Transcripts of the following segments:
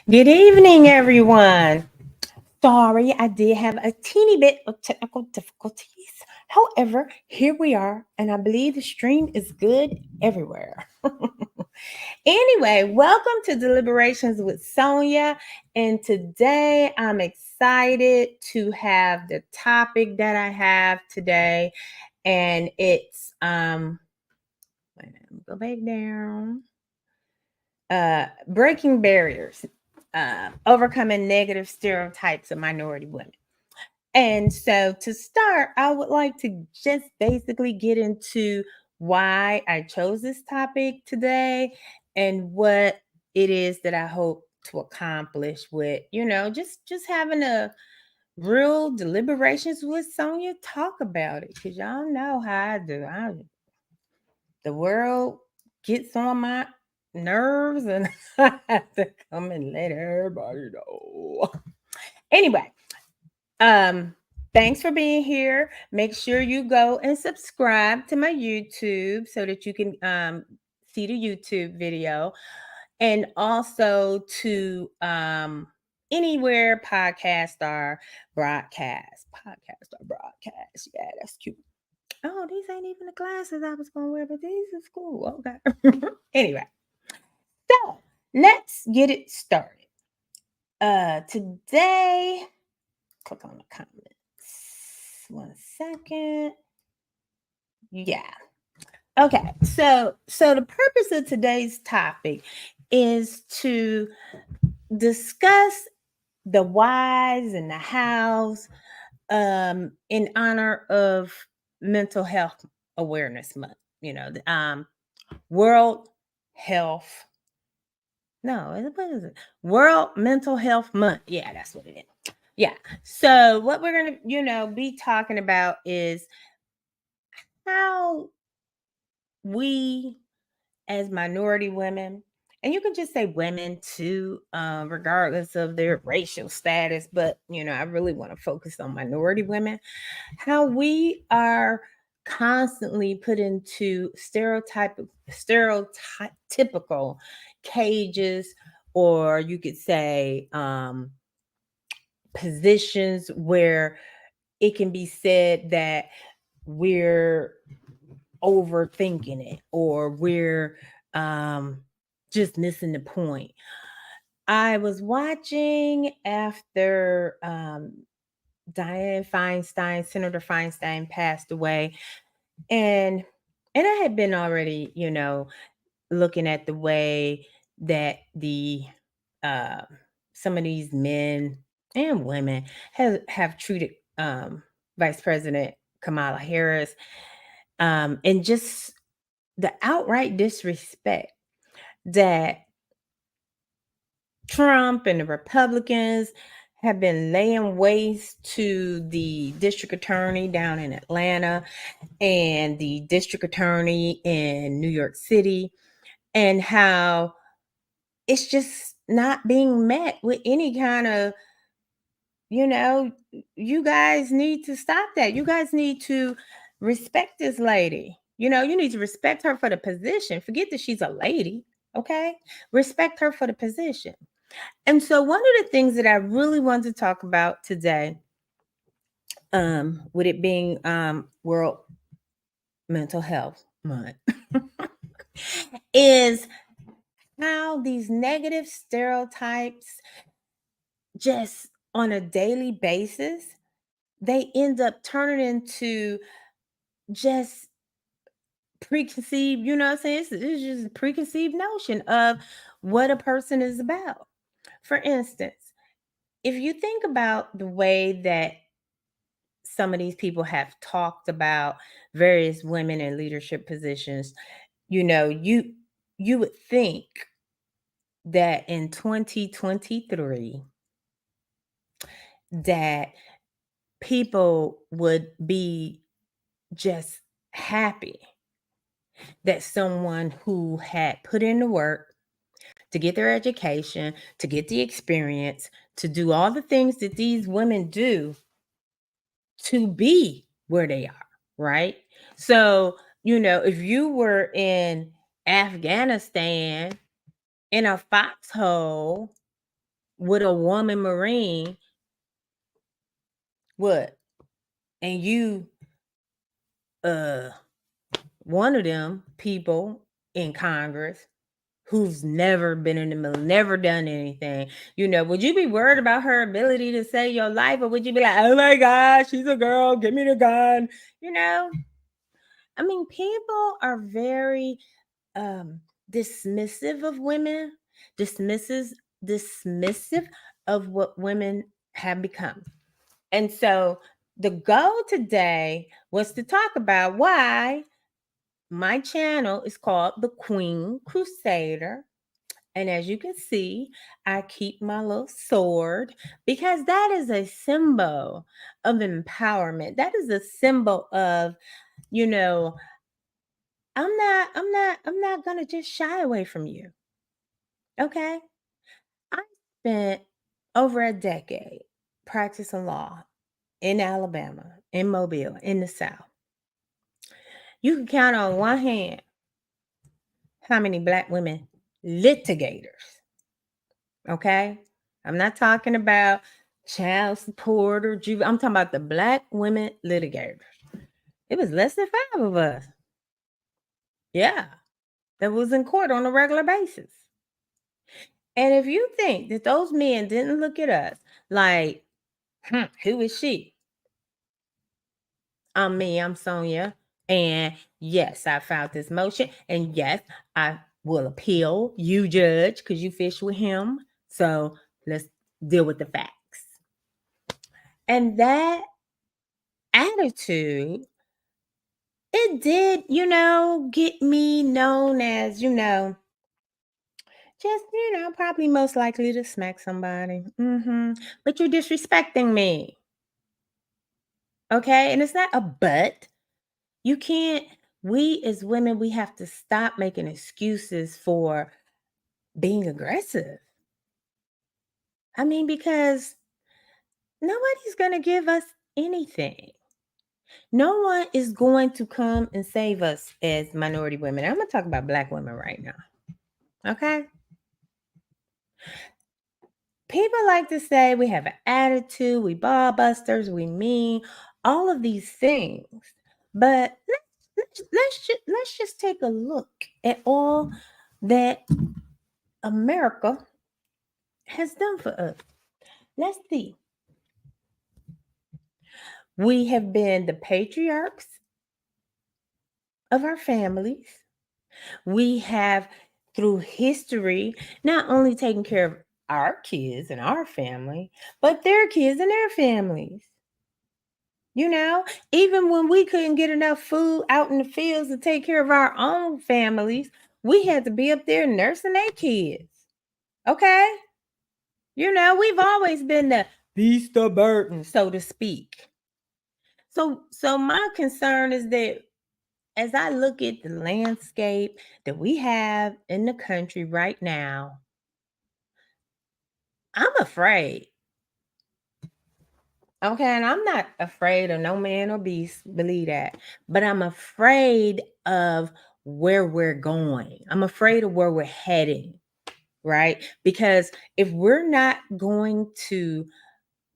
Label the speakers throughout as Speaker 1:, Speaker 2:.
Speaker 1: Good evening, everyone. Sorry, I did have a teeny bit of technical difficulties. However, here we are, and I believe the stream is good everywhere. Anyway, welcome to Deliberations with Sonia. And today I'm excited to have the topic that I have today. And it's wait a minute, go back down. Breaking barriers, overcoming negative stereotypes of minority women. And so to start, I would like to just basically get into why I chose this topic today and what it is that I hope to accomplish with, just having a real deliberations with Sonia talk about it. Cause y'all know how I do. The world gets on my nerves and I have to come and let everybody know. Anyway, um, thanks for being here. Make sure you go and subscribe to my YouTube so that you can see the YouTube video and also to anywhere podcasts are broadcast. Podcast or broadcast. Yeah, that's cute. Oh, these ain't even the glasses I was gonna wear, but these is cool. Okay. Anyway, so let's get it started. Today, click on the comments. 1 second. Yeah. Okay. So the purpose of today's topic is to discuss the whys and the hows in honor of Mental Health Awareness Month. The World Health. No, what is it? World Mental Health Month. Yeah, that's what it is. Yeah. So what we're gonna, be talking about is how we as minority women, and you can just say women too, regardless of their racial status, but I really want to focus on minority women, how we are constantly put into stereotypical cages, or you could say positions where it can be said that we're overthinking it or we're just missing the point. I was watching after Senator Feinstein passed away, and I had been already, looking at the way that the uh, some of these men and women have treated Vice President Kamala Harris, and just the outright disrespect that Trump and the Republicans have been laying waste to the district attorney down in Atlanta and the district attorney in New York City, and how it's just not being met with any kind of, you know, you guys need to stop that. You guys need to respect this lady. You need to respect her for the position. Forget that she's a lady, okay? Respect her for the position. And so one of the things that I really want to talk about today, with it being World Mental Health Month, is how these negative stereotypes just on a daily basis, they end up turning into just preconceived, you know what I'm saying? It's just a preconceived notion of what a person is about. For instance, if you think about the way that some of these people have talked about various women in leadership positions, you would think that in 2023 that people would be just happy that someone who had put in the work to get their education, to get the experience, to do all the things that these women do to be where they are, right? So, if you were in Afghanistan in a foxhole with a woman Marine, what? And you, uh, one of them people in Congress who's never been in the military, never done anything, would you be worried about her ability to save your life? Or would you be like, oh my gosh, she's a girl, give me the gun? I mean, people are very dismissive of women, dismisses dismissive of what women have become. And so the goal today was to talk about why my channel is called the Queen Crusader. And as you can see, I keep my little sword because that is a symbol of empowerment. That is a symbol of, you know, I'm not gonna just shy away from you. Okay. I spent over a decade practicing law in Alabama, in Mobile, in the South. You can count on one hand how many Black women litigators. Okay. I'm not talking about child support or I'm talking about the Black women litigators. It was less than 5 of us. Yeah. That was in court on a regular basis. And if you think that those men didn't look at us like, who is she? I'm me, I'm Sonia. And yes, I filed this motion. And yes, I will appeal. You judge, because you fish with him. So let's deal with the facts. And that attitude, it did, get me known as, just, probably most likely to smack somebody. But you're disrespecting me. Okay. And it's not a but. You can't, we as women, we have to stop making excuses for being aggressive. I mean, because nobody's going to give us anything. No one is going to come and save us as minority women. I'm going to talk about Black women right now. Okay. People like to say we have an attitude, we ball busters, we mean, all of these things. But let's just take a look at all that America has done for us. Let's see. We have been the patriarchs of our families. We have, through history, not only taken care of our kids and our family, but their kids and their families. Even when we couldn't get enough food out in the fields to take care of our own families, we had to be up there nursing their kids. Okay? We've always been the beast of burden, so to speak. So my concern is that as I look at the landscape that we have in the country right now, I'm afraid. Okay, and I'm not afraid of no man or beast, believe that. But I'm afraid of where we're going. I'm afraid of where we're heading, right? Because if we're not going to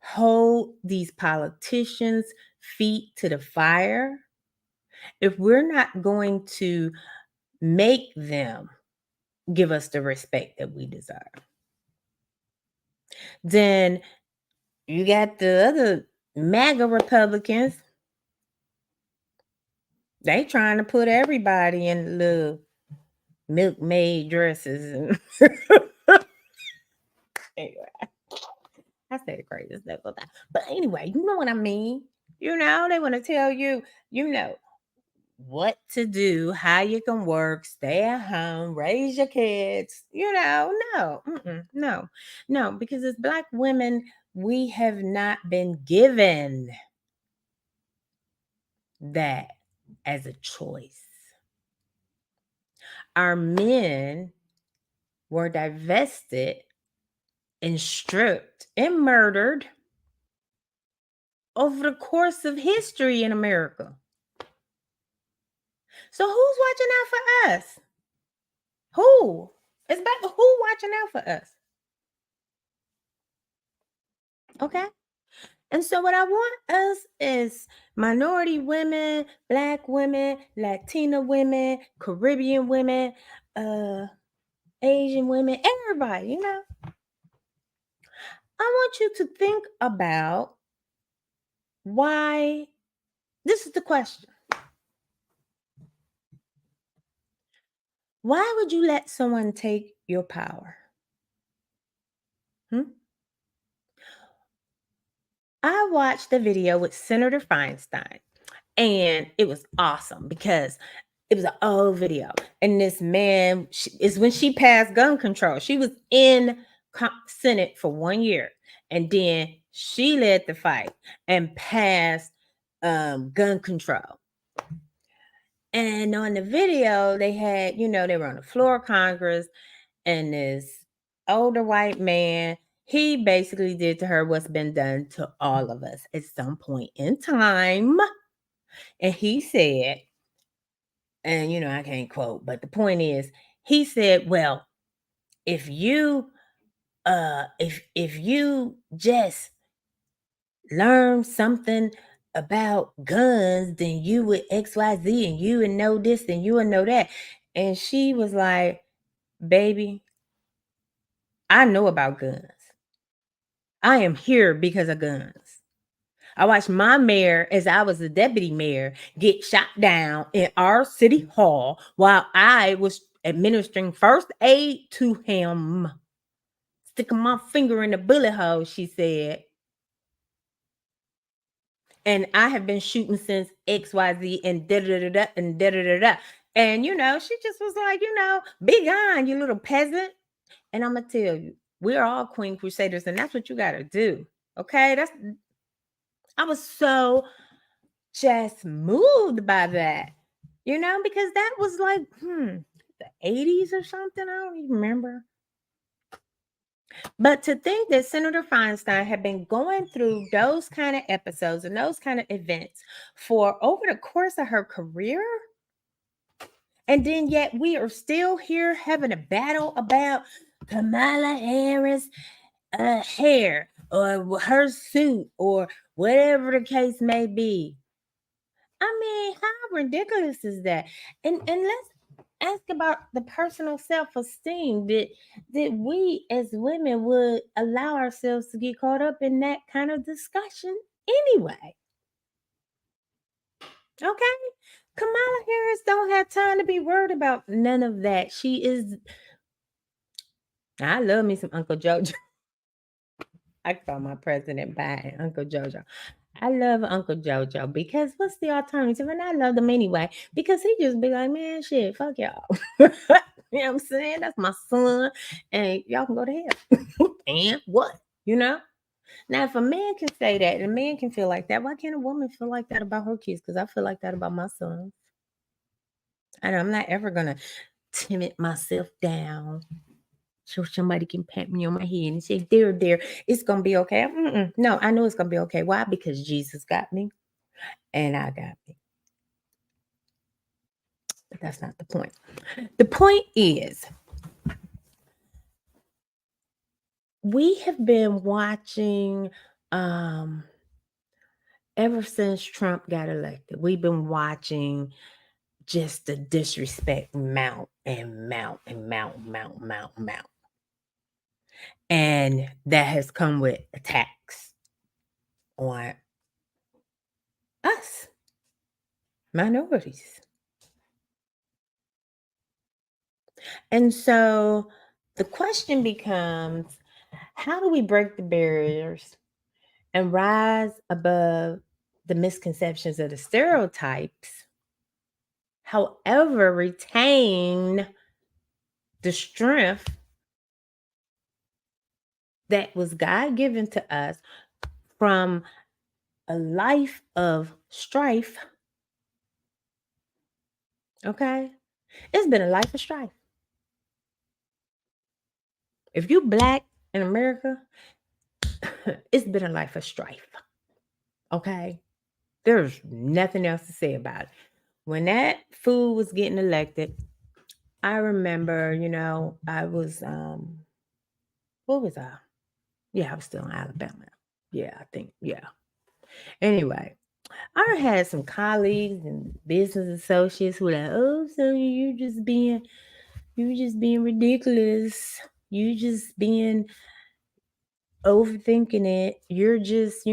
Speaker 1: hold these politicians' feet to the fire, if we're not going to make them give us the respect that we deserve, then you got the other MAGA Republicans. They trying to put everybody in little milkmaid dresses. And anyway, I said the craziest stuff about that. But anyway, you know what I mean. They want to tell you, what to do, how you can work, stay at home, raise your kids. No, because as Black women, we have not been given that as a choice. Our men were divested and stripped and murdered over the course of history in America. So who's watching out for us? Who? Who watching out for us? Okay. And so, what I want us is minority women, Black women, Latina women, Caribbean women, uh, Asian women, everybody, I want you to think about why. This is the question. Why would you let someone take your power? Hmm? I watched a video with Senator Feinstein, and it was awesome because it was an old video. And this man is when she passed gun control. She was in Senate for 1 year, and then she led the fight and passed gun control. And on the video, they had, they were on the floor of Congress, and this older white man, he basically did to her what's been done to all of us at some point in time. And he said, and I can't quote, but the point is, he said, well, if you if you just learn something about guns, then you would XYZ, and you would know this and you would know that. And she was like, baby, I know about guns. I am here because of guns. I watched my mayor, as I was the deputy mayor, get shot down in our city hall while I was administering first aid to him. Sticking my finger in the bullet hole, she said. And I have been shooting since XYZ and da da da da and da da da da. And she just was like, be gone, you little peasant. And I'm gonna tell you, we're all Queen Crusaders, and that's what you gotta do. Okay. I was so just moved by that, because that was like, the 80s or something. I don't even remember. But to think that Senator Feinstein had been going through those kind of episodes and those kind of events for over the course of her career, and then yet we are still here having a battle about Kamala Harris' hair or her suit or whatever the case may be. I mean, how ridiculous is that? And let's ask about the personal self-esteem that we as women would allow ourselves to get caught up in that kind of discussion anyway. Okay? Kamala Harris don't have time to be worried about none of that. I love me some Uncle Jojo. I call my president Biden Uncle Jojo. I love Uncle Jojo because what's the alternative? And I love them anyway because he just be like, man, shit, fuck y'all. You know what I'm saying? That's my son, and y'all can go to hell. And what? Now, if a man can say that and a man can feel like that, why can't a woman feel like that about her kids? Because I feel like that about my son. And I'm not ever going to timid myself down so somebody can pat me on my head and say, there, it's going to be okay. No, I know it's going to be okay. Why? Because Jesus got me and I got me. But that's not the point. The point is, we have been watching ever since Trump got elected. We've been watching just the disrespect mount and mount and mount. And that has come with attacks on us, minorities. And so the question becomes, how do we break the barriers and rise above the misconceptions of the stereotypes, however, retain the strength that was God given to us from a life of strife? Okay? It's been a life of strife. If you Black in America, it's been a life of strife. Okay? There's nothing else to say about it. When that fool was getting elected, I remember, I was what was I? Yeah, I was still in Alabama. Yeah, I think, yeah. Anyway, I had some colleagues and business associates who were like, "Oh, so you just being ridiculous. You just being overthinking it. You're just,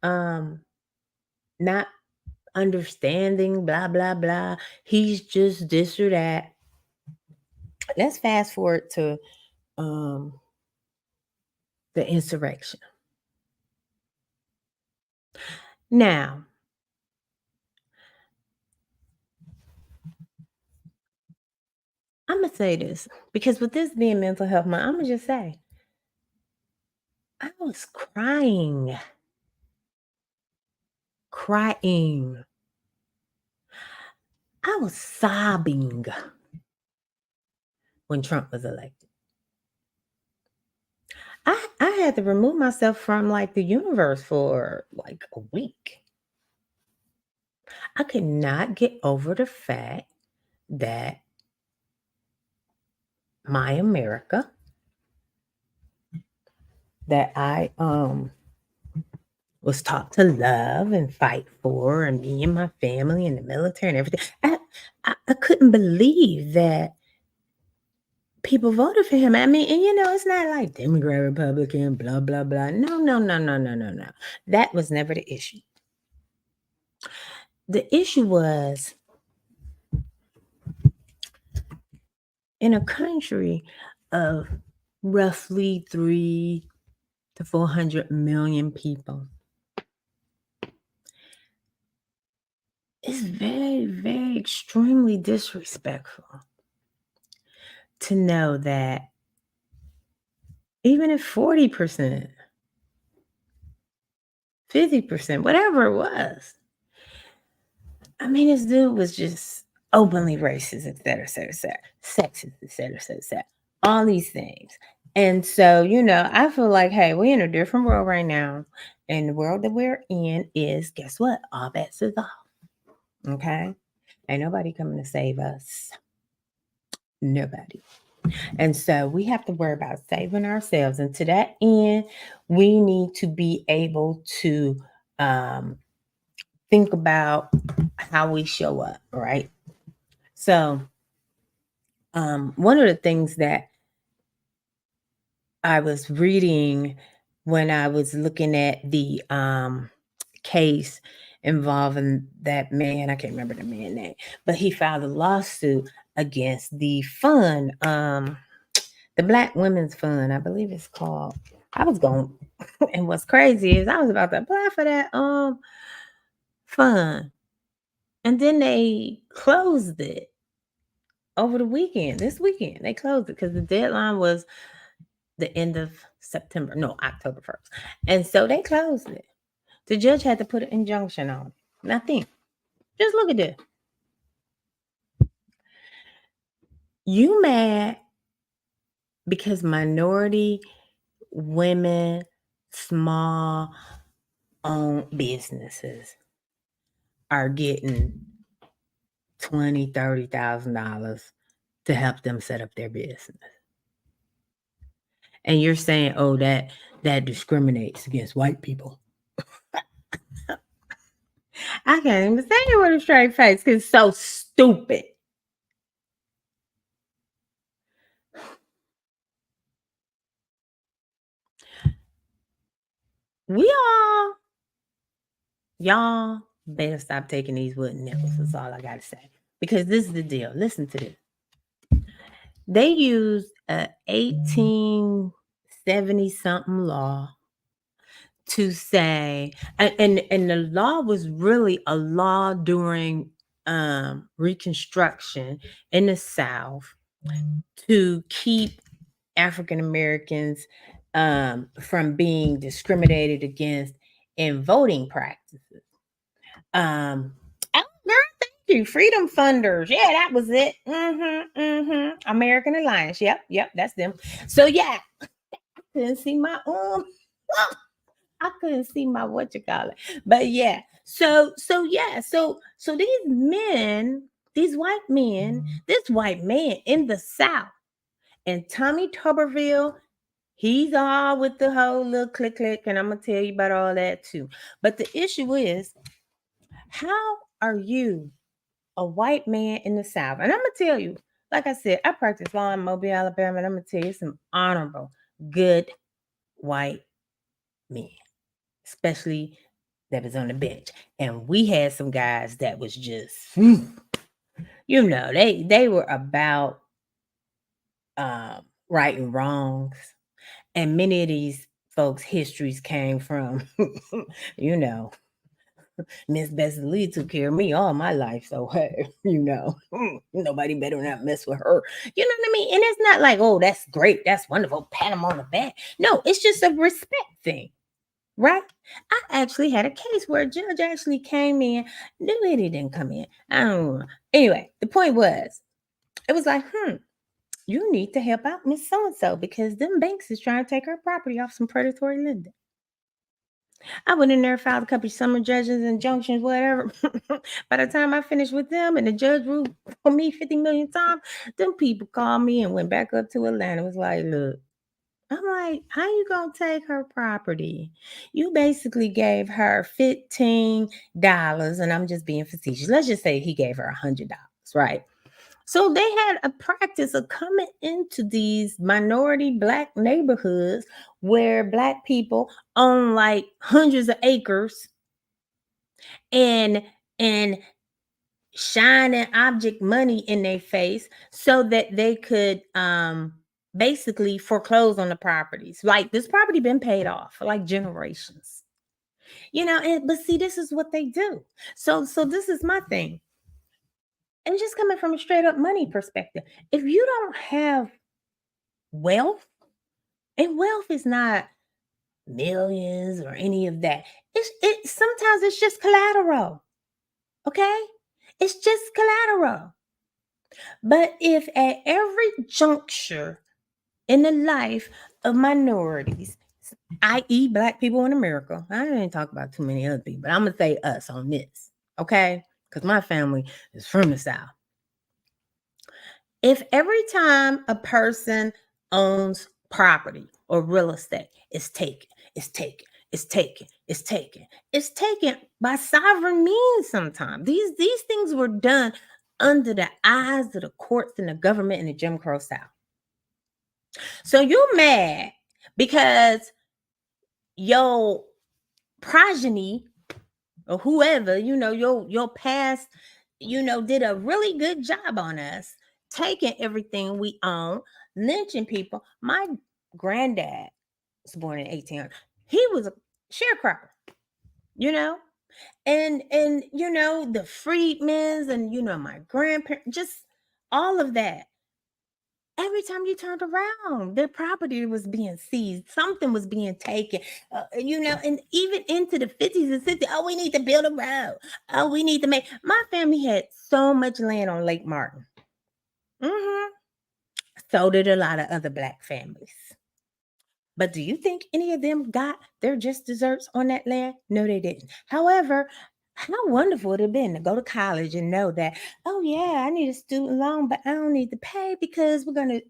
Speaker 1: um, not understanding, blah, blah, blah. He's just this or that." Let's fast forward to um the insurrection. Now, I'm gonna say this because with this being mental health month, I'm gonna just say I was crying, crying. I was sobbing when Trump was elected. I had to remove myself from like the universe for like a week. I could not get over the fact that my America, that I was taught to love and fight for, and me and my family and the military and everything. I couldn't believe that people voted for him. I mean, and it's not like Democrat, Republican, blah, blah, blah. No, no, no, no, no, no, no. That was never the issue. The issue was in a country of roughly 3 to 400 million people. It's very, very extremely disrespectful to know that even if 40%, 50%, whatever it was, I mean, this dude was just openly racist, et cetera, et cetera, et cetera, sexist, et cetera, et cetera, et cetera, all these things. And so, I feel like, hey, we're in a different world right now. And the world that we're in is, guess what? All bets is off. Okay? Ain't nobody coming to save us. Nobody. And so we have to worry about saving ourselves. And to that end, we need to be able to think about how we show up, right? So, one of the things that I was reading when I was looking at the case involving that man, I can't remember the man's name, but he filed a lawsuit against the fund, the Black Women's Fund, I believe it's called. I was going, and what's crazy is I was about to apply for that fund, and then they closed it over the weekend. This weekend they closed it because the deadline was the end of September, no, October 1st. And so they closed it. The judge had to put an injunction on it. Nothing. Just look at this. You mad because minority women, small owned businesses are getting $20,000, $30,000 to help them set up their business. And you're saying, oh, that discriminates against white people. I can't even say it with a straight face because it's so stupid. Y'all better stop taking these wooden nickels. That's all I gotta say. Because this is the deal. Listen to this. They used a 1870 something law to say, and the law was really a law during Reconstruction in the South to keep African Americans from being discriminated against in voting practices. Oh, girl, thank you. Freedom Funders. Yeah, that was it. American Alliance. Yep, that's them. So yeah, I couldn't see my I couldn't see my what you call it. But yeah. So these men, these white men, this white man in the South, and Tommy Tuberville, He's all with the whole little click click, and I'm gonna tell you about all that too. But the issue is, how are you a white man in the South? And I'm gonna tell you, like I said, I practice law in Mobile, Alabama, and I'm gonna tell you some honorable, good white men, especially that was on the bench. And we had some guys that was just, they were about righting wrongs. And many of these folks' histories came from, you know, Miss Bessie Lee took care of me all my life. So, hey, nobody better not mess with her. You know what I mean? And it's not like, oh, that's great. That's wonderful. Pat him on the back. No, it's just a respect thing. Right? I actually had a case where a judge actually came in. The lady didn't come in. I don't know. Anyway, the point was, it was like, you need to help out Miss So and so because them banks is trying to take her property off some predatory lending. I went in there, filed a couple of summary judgments, injunctions, whatever. By the time I finished with them and the judge ruled for me 50 million times, them people called me and went back up to Atlanta. It was like, look, I'm like, how you gonna take her property? You basically gave her $15, and I'm just being facetious. Let's just say he gave her $100, right? So they had a practice of coming into these minority black neighborhoods where black people own like hundreds of acres and and shining object money in their face so that they could basically foreclose on the properties. Like this property been paid off for like generations. But see, this is what they do. So this is my thing. And just coming from a straight up money perspective, if you don't have wealth, and wealth is not millions or any of that. It sometimes it's just collateral. Okay? It's just collateral. But if at every juncture in the life of minorities, i.e., black people in America, I didn't talk about too many other people, but I'm gonna say us on this, okay? Because my family is from the South. If every time a person owns property or real estate, it's taken, it's taken, it's taken, it's taken, it's taken by sovereign means sometimes. These things were done under the eyes of the courts and the government in the Jim Crow South. So you're mad because your progeny or whoever, your past, did a really good job on us, taking everything we own, lynching people. My granddad was born in 1800. He was a sharecropper, you know, and the freedmen's and my grandparents, just all of that. Every time you turned around, their property was being seized. Something was being taken, and even into the 50s and 60s. Oh, we need to build a road. Oh, we need to make. My family had so much land on Lake Martin. So did a lot of other black families. But do you think any of them got their just desserts on that land? No, they didn't. However, how wonderful it would have been to go to college and know that, oh yeah, I need a student loan, but I don't need to pay because we're gonna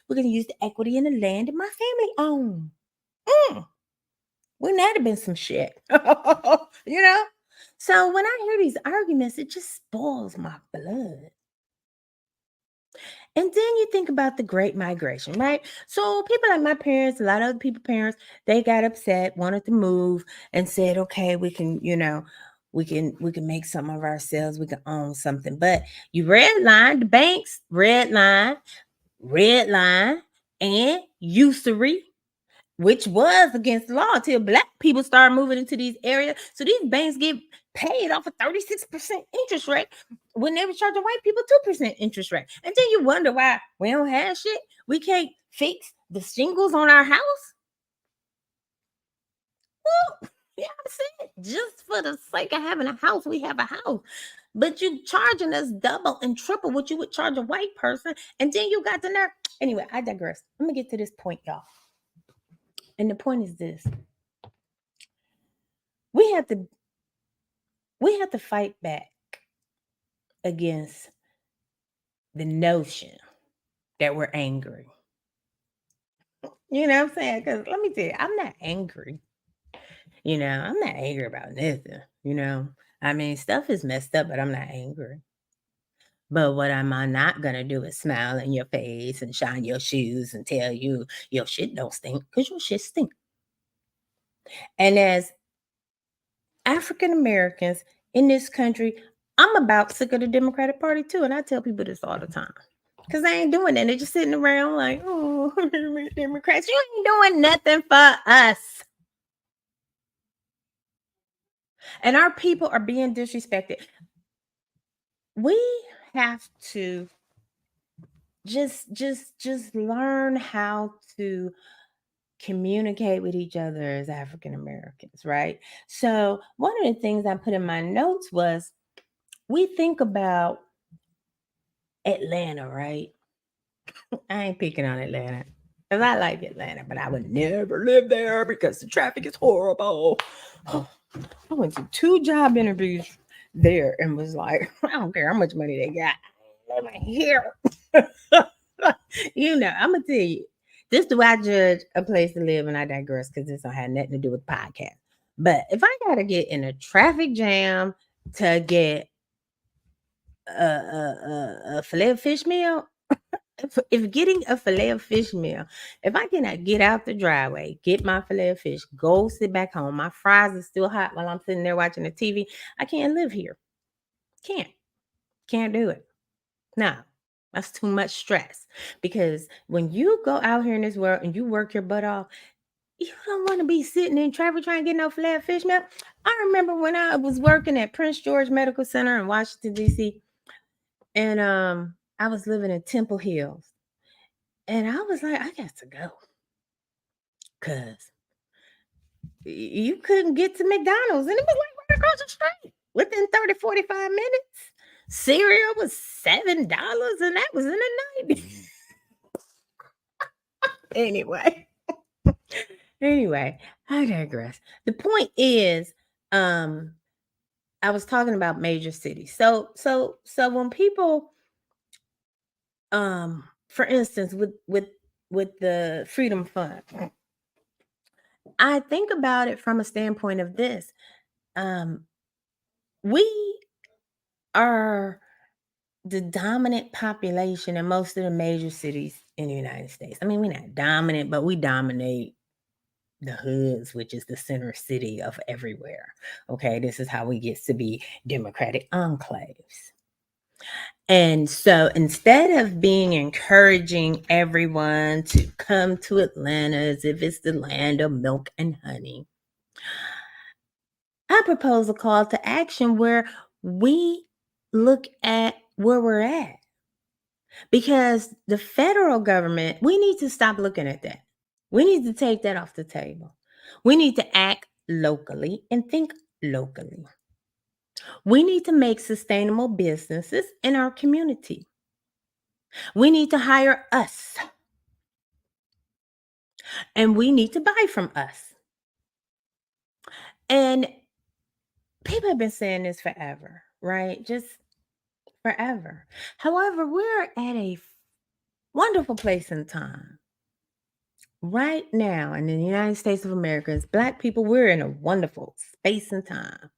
Speaker 1: use the equity in the land that my family owns. Wouldn't that have been some shit? you know? So when I hear these arguments, it just spoils my blood. And then you think about the Great Migration, right? So people like my parents, a lot of other people's parents, they got upset, wanted to move, and said, "Okay, we can, we can make some of ourselves. We can own something." But you redline the banks, red line, and usury, which was against the law until black people started moving into these areas. So these banks get paid off a 36% interest rate when they were charging white people 2% interest rate. And then you wonder why we don't have shit. We can't fix the shingles on our house. Well, yeah, I'm saying just for the sake of having a house, we have a house. But you charging us double and triple what you would charge a white person. And then you got the nerve. Anyway, I digress. Let me get to this point, y'all. And the point is this. We have to fight back against the notion that we're angry. You know what I'm saying? Because let me tell you, I'm not angry. I'm not angry about nothing. I mean, stuff is messed up, but I'm not angry. But what am I not gonna do is smile in your face and shine your shoes and tell you your shit don't stink because your shit stink. And as African Americans in this country, I'm about sick of the Democratic Party too. And I tell people this all the time. Because they ain't doing that. They're just sitting around like, oh, Democrats, you ain't doing nothing for us. And our people are being disrespected. We have to just learn how to communicate with each other as African Americans, right? So one of the things I put in my notes was we think about Atlanta, right? I ain't picking on Atlanta. Because I like Atlanta, but I would never live there because the traffic is horrible. I went to 2 job interviews there and was like, I don't care how much money they got. I'm living here. I'm gonna tell you, this is the way I judge a place to live, and I digress because this don't have nothing to do with podcast. But if I gotta get in a traffic jam to get a filet of fish meal, if getting a filet of fish meal, if I cannot get out the driveway, get my filet of fish, go sit back home, my fries are still hot while I'm sitting there watching the TV, I can't live here. Can't do it. No, that's too much stress. Because when you go out here in this world and you work your butt off, you don't want to be sitting in traffic trying to get no filet of fish meal. I remember when I was working at Prince George Medical Center in Washington, D.C., and I was living in Temple Hills. And I was like, I got to go. Because you couldn't get to McDonald's. And it was like right across the street within 30, 45 minutes. Cereal was $7, and that was in the 90s. Anyway, I digress. The point is, I was talking about major cities. So when people, for instance, with the Freedom Fund, I think about it from a standpoint of this. We are the dominant population in most of the major cities in the United States. I mean, we're not dominant, but we dominate the hoods, which is the center city of everywhere. Okay, this is how we get to be democratic enclaves. And so instead of being encouraging everyone to come to Atlanta as if it's the land of milk and honey, I propose a call to action where we look at where we're at. Because the federal government, we need to stop looking at that. We need to take that off the table. We need to act locally and think locally. We need to make sustainable businesses in our community. We need to hire us. And we need to buy from us. And people have been saying this forever, right? Just forever. However, we're at a wonderful place in time. Right now in the United States of America, as Black people, we're in a wonderful space and time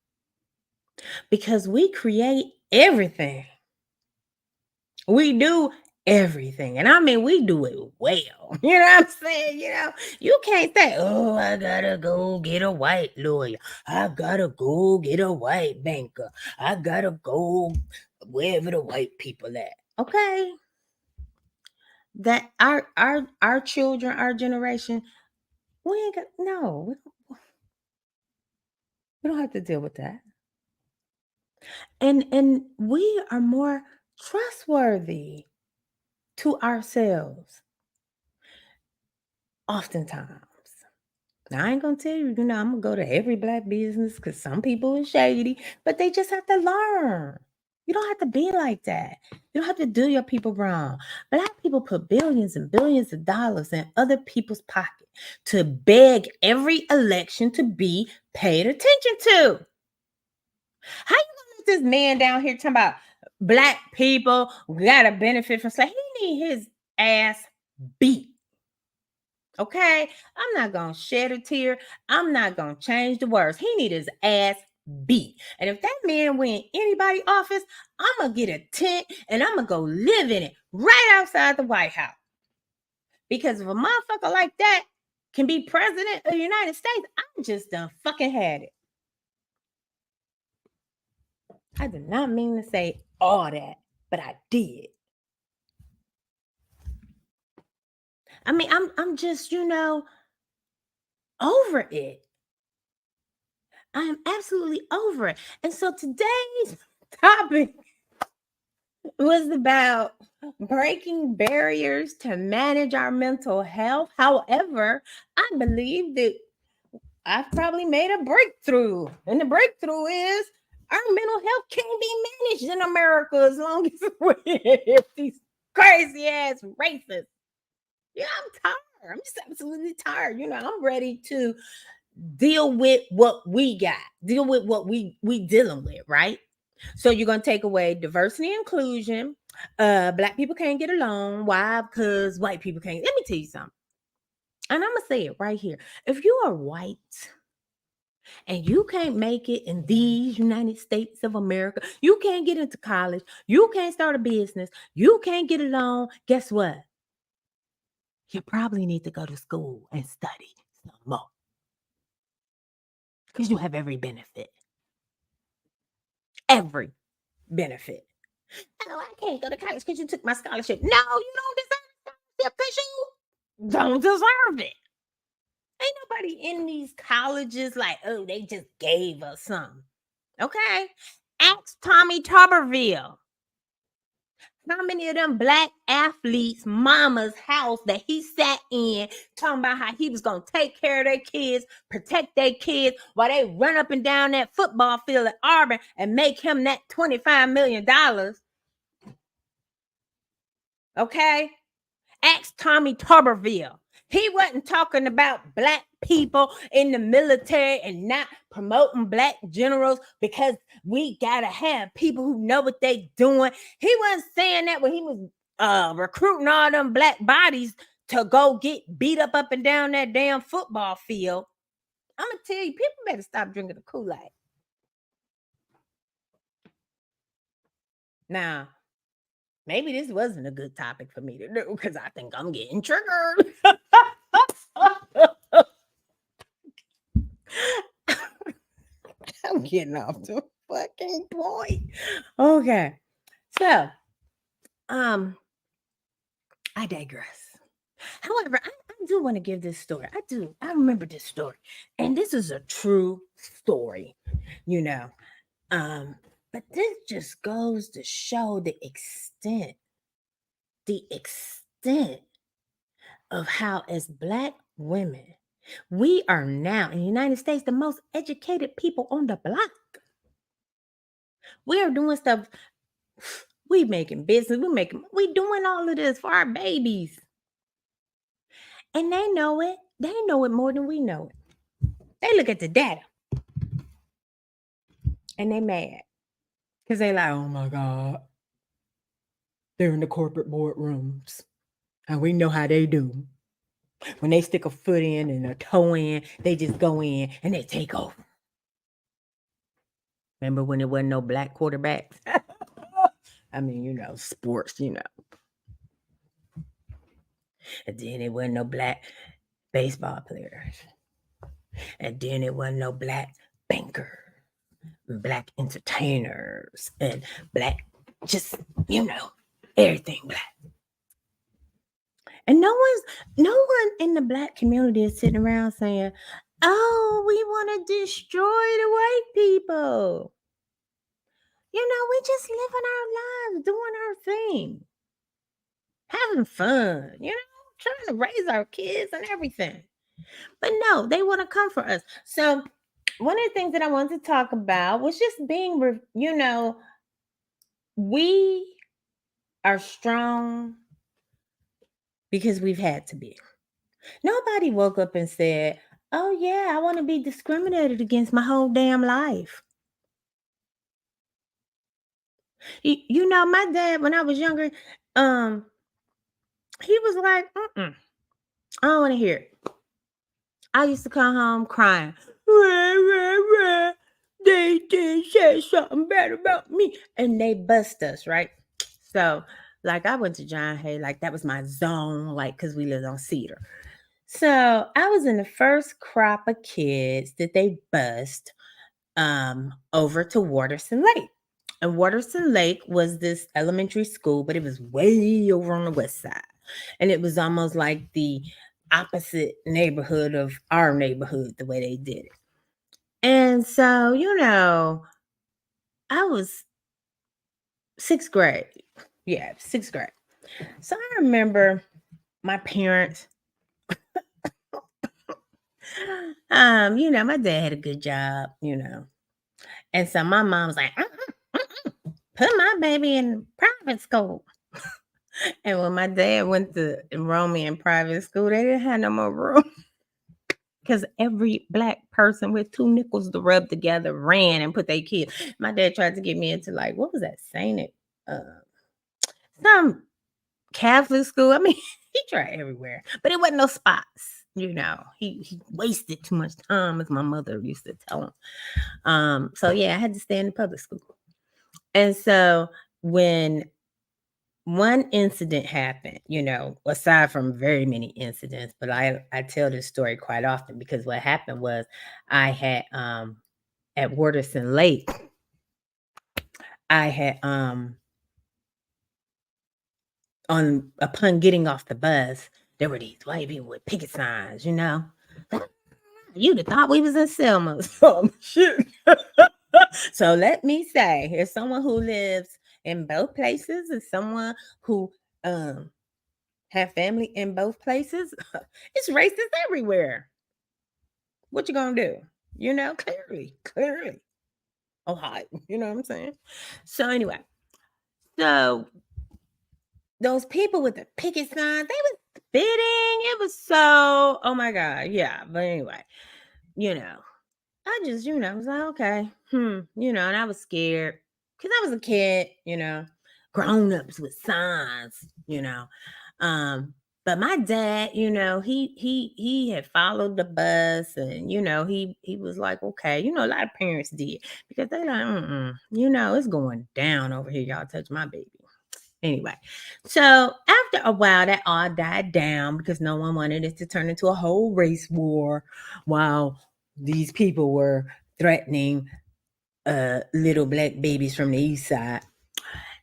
Speaker 1: because we create everything. We do everything. And I mean, we do it well. You know what I'm saying? You can't say, oh, I gotta go get a white lawyer. I gotta go get a white banker. I gotta go wherever the white people at. Okay. That our children, our generation, we ain't got no, we don't have to deal with that. And we are more trustworthy to ourselves oftentimes. Now, I ain't gonna tell you, I'm gonna go to every Black business because some people are shady, but they just have to learn. You don't have to be like that. You don't have to do your people wrong. Black people put billions and billions of dollars in other people's pocket to beg every election to be paid attention to. How you gonna let this man down here talking about Black people gotta benefit from slavery? He need his ass beat. Okay, I'm not gonna shed a tear. I'm not gonna change the words. He need his ass beat. And if that man win anybody office, I'm gonna get a tent and I'm gonna go live in it right outside the White House. Because if a motherfucker like that can be president of the United States, I'm just done fucking had it. I did not mean to say all that, but I did. I mean, I'm just, over it. I am absolutely over it. And so today's topic was about breaking barriers to manage our mental health. However, I believe that I've probably made a breakthrough. And the breakthrough is our mental health can be managed in America as long as we have these crazy ass racists. Yeah, I'm tired. I'm just absolutely tired. I'm ready to deal with what we got, deal with what we dealing with, right? So you're gonna take away diversity and inclusion. Black people can't get along. Why? Because white people can't. Let me tell you something. And I'm gonna say it right here. If you are white and you can't make it in these United States of America, you can't get into college, you can't start a business, you can't get along, guess what? You probably need to go to school and study some more. Because you have every benefit. Every benefit. Oh, I can't go to college because you took my scholarship. No, you don't deserve a scholarship because you don't deserve it. Ain't nobody in these colleges like, oh, they just gave us some. Okay. Ask Tommy Tuberville. How many of them black athletes' mama's house that he sat in talking about how he was going to take care of their kids, protect their kids while they run up and down that football field at Auburn and make him that $25 million? Okay? Ask Tommy Tuberville. He wasn't talking about black people in the military and not promoting black generals because we gotta have people who know what they doing. He wasn't saying that when he was recruiting all them black bodies to go get beat up and down that damn football field. I'm gonna tell you, people better stop drinking the Kool-Aid. Now, maybe this wasn't a good topic for me to do because I think I'm getting triggered. I'm getting off the fucking point. Okay. So, I digress. However, I do want to give this story. I do. I remember this story. And this is a true story, you know. But this just goes to show the extent of how as black women, we are now in the United States the most educated people on the block. We are doing stuff. We making business. We doing all of this for our babies. And they know it. They know it more than we know it. They look at the data and they mad. Because they like, oh my God. They're in the corporate boardrooms. And we know how they do. When they stick a foot in and a toe in, they just go in and they take over. Remember when there wasn't no black quarterbacks? I mean, sports, And then there wasn't no black baseball players. And then there wasn't no black bankers, black entertainers, and black, just, everything black. And no one in the black community is sitting around saying, oh, we want to destroy the white people. We just living our lives, doing our thing, having fun, trying to raise our kids and everything. But no, they want to come for us. So one of the things that I wanted to talk about was just being, we are strong because we've had to be. Nobody woke up and said, oh yeah, I want to be discriminated against my whole damn life. My dad, when I was younger, he was like, I don't want to hear it. I used to come home crying. Rah, rah, rah. They said something bad about me. And they bust us, right? So, like, I went to John Hay, like, that was my zone, like, because we lived on Cedar. So, I was in the first crop of kids that they bust over to Waterston Lake. And Waterston Lake was this elementary school, but it was way over on the west side. And it was almost like the opposite neighborhood of our neighborhood, the way they did it. And so, I was sixth grade. Yeah, sixth grade. So I remember my parents, my dad had a good job, And so my mom was like, put my baby in private school. And when my dad went to enroll me in private school, they didn't have no more room. Because every black person with 2 nickels to rub together ran and put their kid. My dad tried to get me into, like, what was that? Some Catholic school. I mean, he tried everywhere, but it wasn't no spots. He wasted too much time, as my mother used to tell him. So yeah, I had to stay in the public school. And so when one incident happened, aside from very many incidents, but I tell this story quite often because what happened was I had at Waterston Lake, I had upon getting off the bus, there were these white people with picket signs, You'd have thought we was in Selma. Shit. So let me say, here's someone who lives in both places and someone who have family in both places. It's racist everywhere. What you gonna do? Clearly. Oh, hi. You know what I'm saying? So anyway, so those people with the picket signs, they was spitting. It was so, oh my God. Yeah. But anyway, I just, was like, okay, and I was scared because I was a kid, grown-ups with signs, but my dad, he had followed the bus and, he was like, okay, a lot of parents did because they like, it's going down over here. Y'all touch my baby. Anyway, so after a while, that all died down because no one wanted it to turn into a whole race war while these people were threatening little black babies from the east side.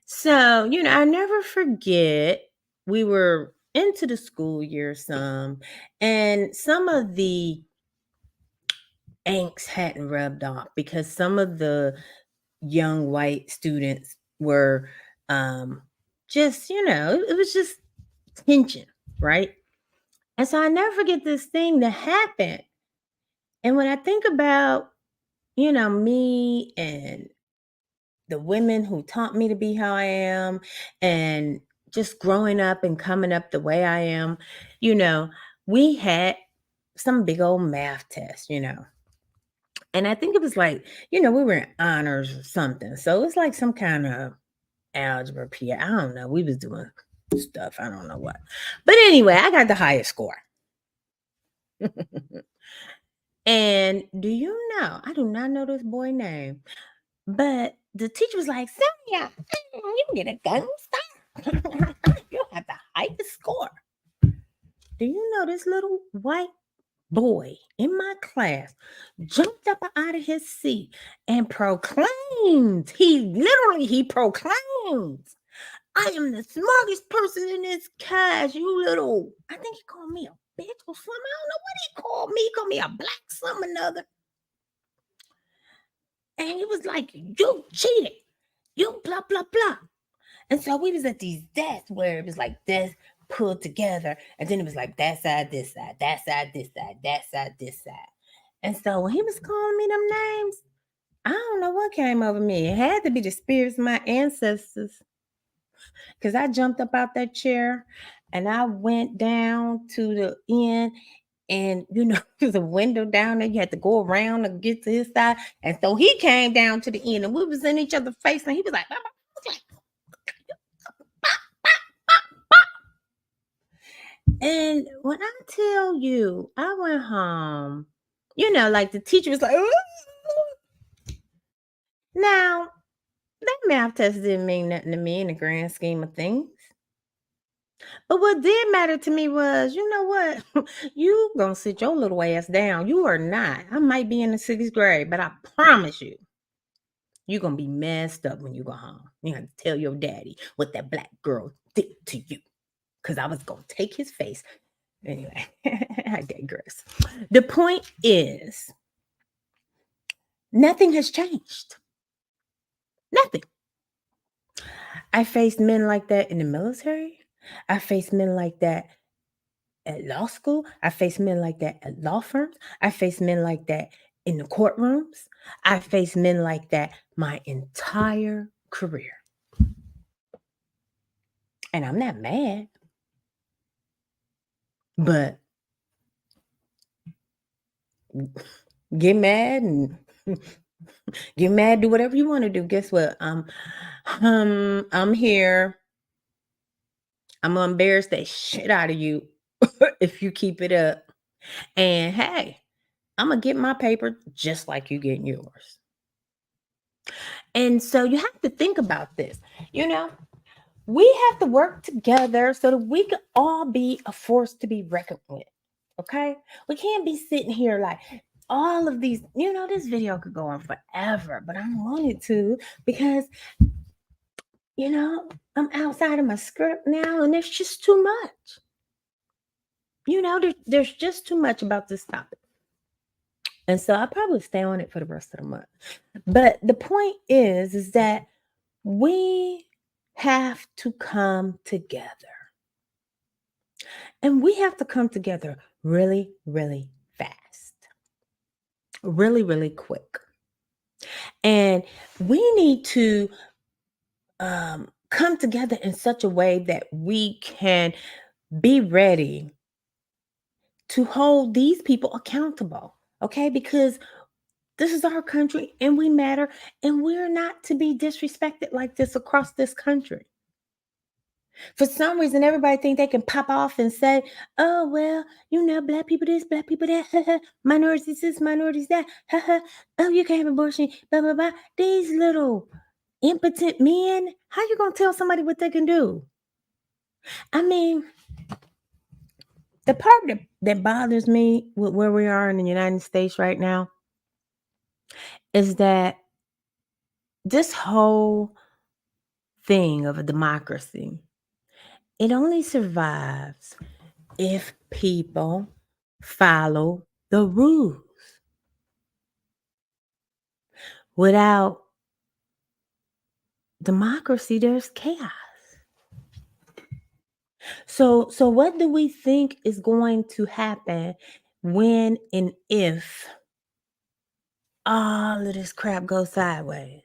Speaker 1: So, I never forget, we were into the school year some, and some of the angst hadn't rubbed off because some of the young white students were just, it was just tension, right? And so I never forget this thing that happened. And when I think about, me and the women who taught me to be how I am and just growing up and coming up the way I am, we had some big old math test, And I think it was like, we were in honors or something. So it's like some kind of algebra PA. I don't know. We was doing stuff. I don't know what. But anyway, I got the highest score. And do you know, I do not know this boy name, but the teacher was like, Sonia, you get a gun star. You have the highest score. Do you know this little white boy in my class jumped up out of his seat and proclaimed, he proclaimed, I am the smartest person in this class, you little, I think he called me a bitch or something. I don't know what he called me. He called me a black something or another. And he was like, you cheated. You blah, blah, blah. And so we was at these desks where it was like this pulled together. And then it was like that side, this side, that side, this side, that side, this side. And so when he was calling me them names, I don't know what came over me. It had to be the spirits of my ancestors. Because I jumped up out that chair and I went down to the end. And, there's a window down there. You had to go around to get to his side. And so he came down to the end and we was in each other's face. And he was like, And when I tell you, I went home, like the teacher was like, "Ooh." Now, that math test didn't mean nothing to me in the grand scheme of things. But what did matter to me was, you know what? You gonna sit your little ass down. You are not. I might be in the sixth grade, but I promise you, you're gonna be messed up when you go home. You have to tell your daddy what that black girl did to you. Because I was gonna take his face. Anyway, I digress. The point is, nothing has changed. Nothing. I faced men like that in the military. I faced men like that at law school. I faced men like that at law firms. I faced men like that in the courtrooms. I faced men like that my entire career. And I'm not mad, but get mad and get mad, do whatever you want to do. Guess what? I'm here. I'm gonna embarrass that shit out of you if you keep it up. And hey, I'm gonna get my paper just like you getting yours. And so you have to think about this. You know, we have to work together so that we can all be a force to be reckoned with. Okay? We can't be sitting here like all of these, this video could go on forever, but I don't want it to because, I'm outside of my script now and there's just too much. There's just too much about this topic. And so I'll probably stay on it for the rest of the month. But the point is that we have to come together. And we have to come together really, really fast. Really, really quick. And we need to come together in such a way that we can be ready to hold these people accountable. Okay? Because this is our country and we matter, and we're not to be disrespected like this across this country. For some reason, everybody think they can pop off and say, "Oh well, black people this, black people that, minorities this, minorities that, oh you can have abortion, blah blah blah." These little impotent men, how you gonna tell somebody what they can do? I mean, the part that bothers me with where we are in the United States right now is that this whole thing of a democracy, it only survives if people follow the rules. Without democracy, there's chaos. So what do we think is going to happen when and if all of this crap goes sideways?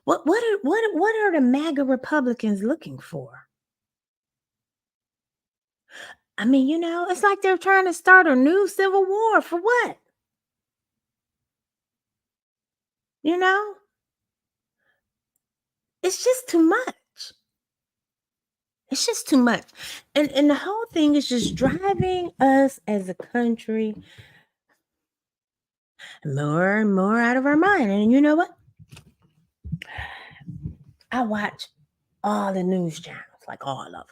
Speaker 1: What are the MAGA Republicans looking for? I mean, it's like they're trying to start a new civil war for what? You know? It's just too much. It's just too much. And the whole thing is just driving us as a country more and more out of our mind. And you know what? I watch all the news channels, like all of them.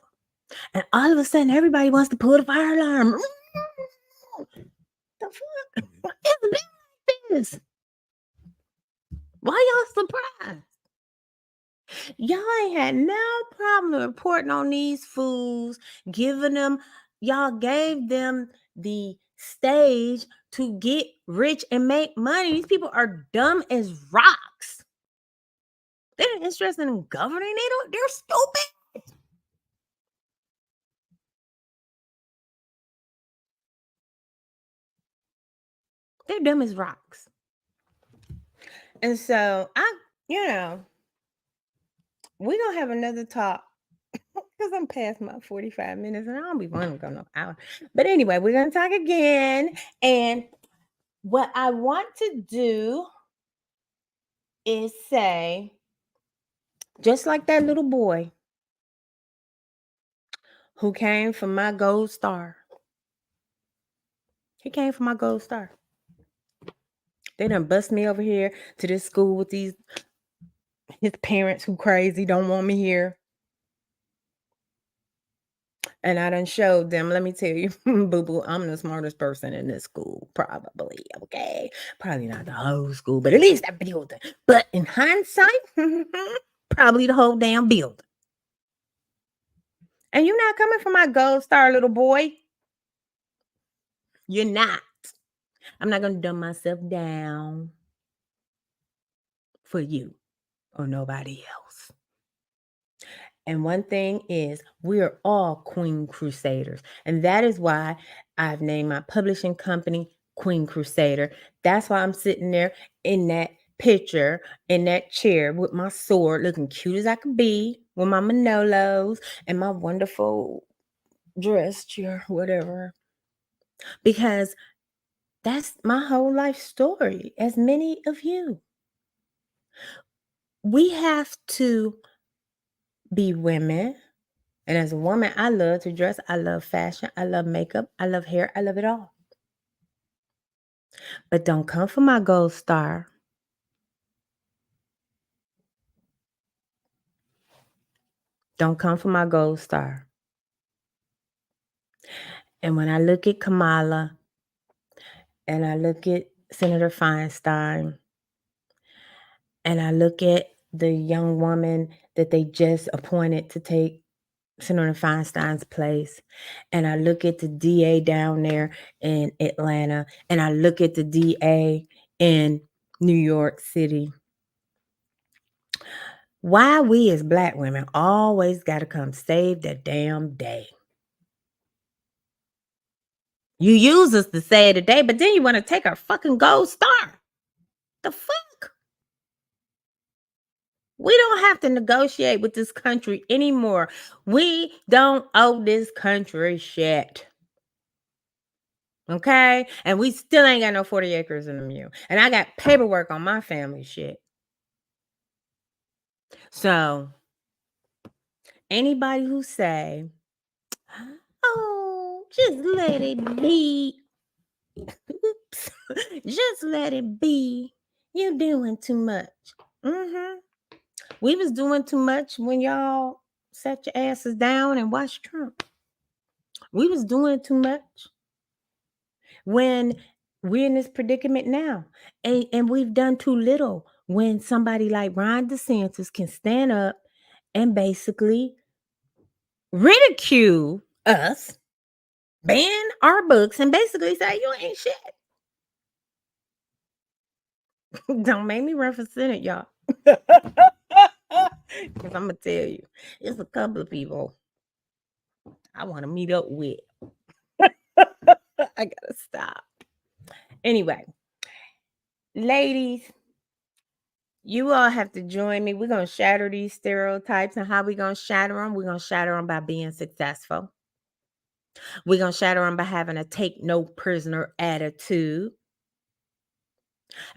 Speaker 1: And all of a sudden, everybody wants to pull the fire alarm. The fuck? What is this? Why y'all surprised? Y'all ain't had no problem reporting on these fools, y'all gave them the stage to get rich and make money. These people are dumb as rocks. They're not interested in governing. They're stupid. They're dumb as rocks. And so we're gonna have another talk because I'm past my 45 minutes and I don't be wanting to go no hour. But anyway, we're gonna talk again. And what I want to do is say, just like that little boy who came for my gold star. He came for my gold star. They done bust me over here to this school with his parents who crazy, don't want me here. And I done showed them, let me tell you, boo-boo, I'm the smartest person in this school, probably, okay? Probably not the whole school, but at least that building. But in hindsight, probably the whole damn building. And you're not coming for my gold star, little boy. You're not. I'm not going to dumb myself down for you or nobody else. And one thing is, we are all Queen Crusaders. And that is why I've named my publishing company Queen Crusader. That's why I'm sitting there in that picture, in that chair with my sword, looking cute as I could be, with my Manolos and my wonderful dress chair, whatever. Because that's my whole life story, as many of you. We have to be women. And as a woman, I love to dress. I love fashion. I love makeup. I love hair. I love it all. But don't come for my gold star. Don't come for my gold star. And when I look at Kamala and I look at Senator Feinstein and I look at the young woman that they just appointed to take Senator Feinstein's place, and I look at the DA down there in Atlanta, and I look at the DA in New York City, why we as Black women always got to come save the damn day? You use us to save the day, but then you want to take our fucking gold star. The fuck? We don't have to negotiate with this country anymore. We don't owe this country shit. Okay? And we still ain't got no 40 acres in the mule. And I got paperwork on my family shit. So, anybody who say, oh, just let it be. Oops. Just let it be. You're doing too much. We was doing too much when y'all sat your asses down and watched Trump. We was doing too much when we're in this predicament now. And we've done too little when somebody like Ron DeSantis can stand up and basically ridicule us, ban our books, and basically say, you ain't shit. Don't make me run for Senate, y'all. Because I'm going to tell you, it's a couple of people I want to meet up with. I got to stop. Anyway, ladies, you all have to join me. We're going to shatter these stereotypes. And how we going to shatter them? We're going to shatter them by being successful. We're going to shatter them by having a take no prisoner attitude.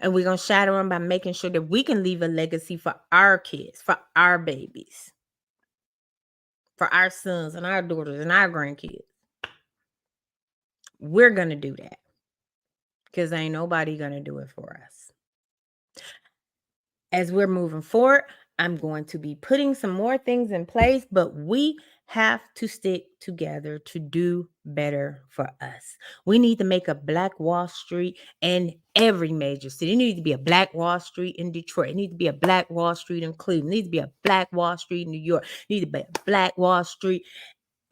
Speaker 1: And we're going to shatter them by making sure that we can leave a legacy for our kids, for our babies, for our sons and our daughters and our grandkids. We're going to do that because ain't nobody going to do it for us. As we're moving forward, I'm going to be putting some more things in place, but we have to stick together to do better for us. We need to make a Black Wall Street in every major city. It needs to be a Black Wall Street in Detroit. It needs to be a Black Wall Street in Cleveland. It needs to be a Black Wall Street in New York. It needs to be a Black Wall Street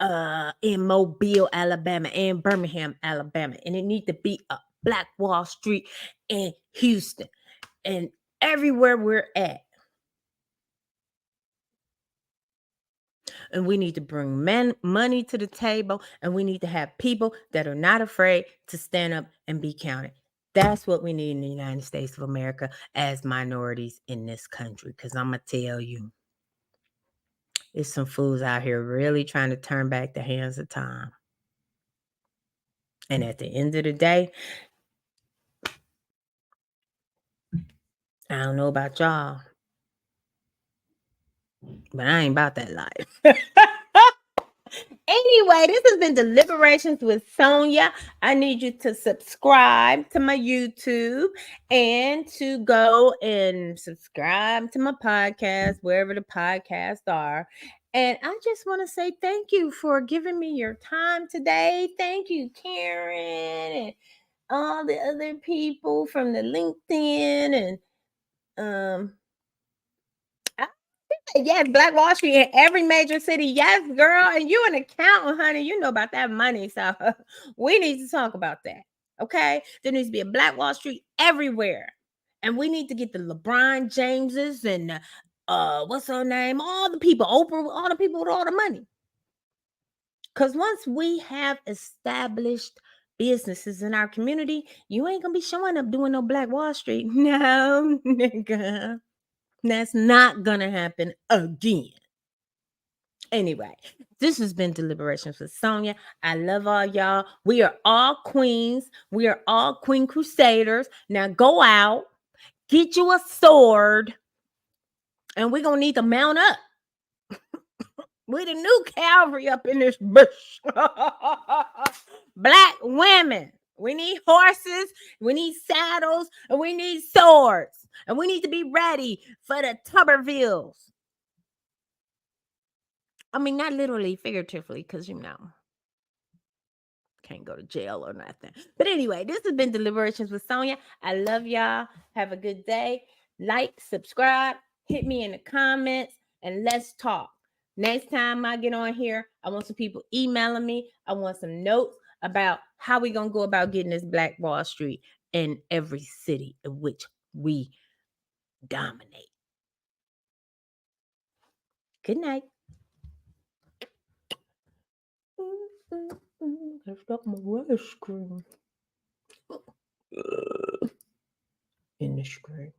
Speaker 1: in Mobile, Alabama, and Birmingham, Alabama. And it needs to be a Black Wall Street in Houston and everywhere we're at. And we need to bring money to the table, and we need to have people that are not afraid to stand up and be counted. That's what we need in the United States of America as minorities in this country. Because I'm going to tell you, there's some fools out here really trying to turn back the hands of time. And at the end of the day, I don't know about y'all, but I ain't about that life. Anyway, this has been Deliberations with Sonia. I need you to subscribe to my YouTube and to go and subscribe to my podcast, wherever the podcasts are. And I just want to say thank you for giving me your time today. Thank you, Karen, and all the other people from the LinkedIn and um yes, Black Wall Street in every major city. Yes, girl. And you an accountant, honey. You know about that money. So we need to talk about that. Okay. There needs to be a Black Wall Street everywhere. And we need to get the LeBron Jameses and what's her name? All the people, Oprah, all the people with all the money. Because once we have established businesses in our community, you ain't gonna be showing up doing no Black Wall Street. No, nigga. That's not gonna happen again. Anyway, this has been Deliberations with Sonia. I love all y'all. We are all queens. We are all queen crusaders. Now go out, get you a sword, and we're gonna need to mount up. We the new cavalry up in this bush. Black women. We need horses, we need saddles, and we need swords. And we need to be ready for the Tubervilles. I mean, not literally, figuratively, because can't go to jail or nothing. But anyway, this has been Deliberations with Sonia. I love y'all. Have a good day. Like, subscribe, hit me in the comments, and let's talk. Next time I get on here, I want some people emailing me. I want some notes about how we going to go about getting this Black Wall Street in every city in which we dominate. Good night. I've got my ice cream in the screen.